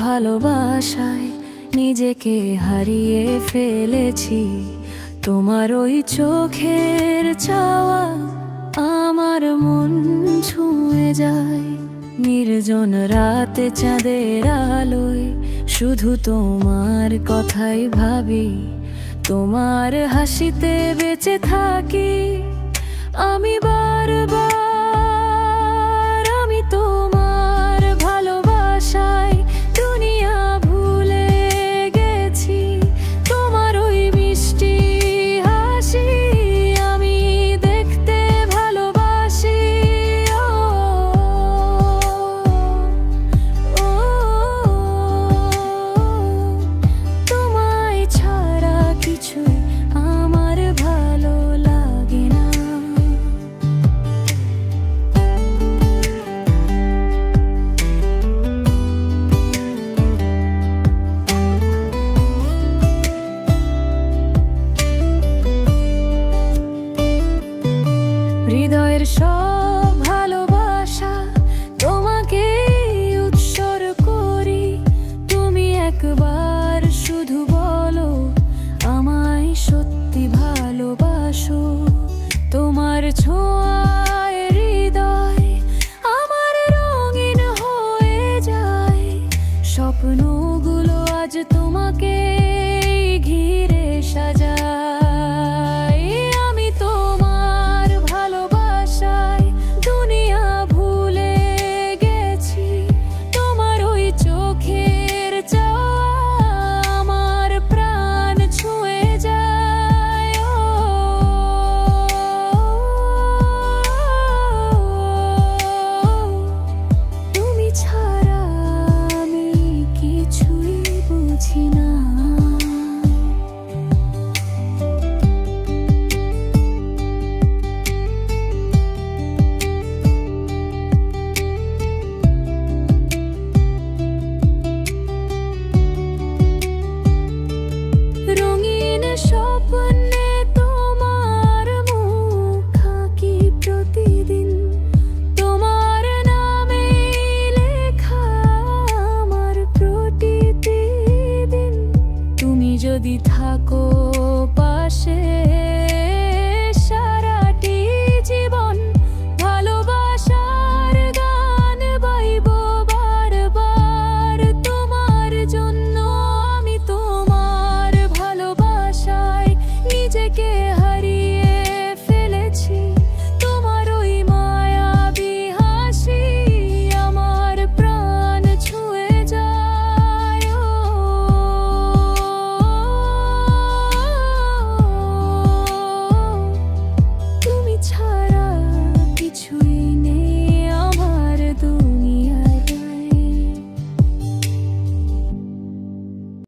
ভালোবাসায় নিজেকে হারিয়ে ফেলেছি। তোমার ওই চোখের চাওয়া আমার মন ছুঁয়ে যায়। নির্জন রাতে চাঁদের আলোয় শুধু তোমার কথাই ভাবি। তোমার হাসিতে বেঁচে থাকি আমি বারবার। আমি তোমার ভালোবাসায় দুনিয়া ভুলে গেছি। তোমার ওই মিষ্টি হাসি আমি দেখতে ভালোবাসি। ও তোমায় ছাড়া কিছুই আমার ভালো লাগে না। হৃদয়ের সব ভালোবাসা তোমাকে উৎসর্গ করি। তুমি একবার শুধু বলো আমায় সত্যি ভালোবাসো। তোমার ছোঁয়ায় হৃদয় আমার রঙিন হয়ে যায়। স্বপ্নগুলো আজ তোমাকে ঘিরে সাজায়। আমি তোমার ভালোবাসায় দুনিয়া ভুলে গেছি। তোমার ওই চোখের চাওয়া আমার প্রাণ ছুঁয়ে যায়। তুমি ছাড়া আমি কিছুই বুঝি না। রঙিন স্বপ্নে তোমার মুখ আঁকি প্রতিদিন। তোমার নামে লেখা আমার প্রতিটি দিন। তুমি যদি থাকো পাশে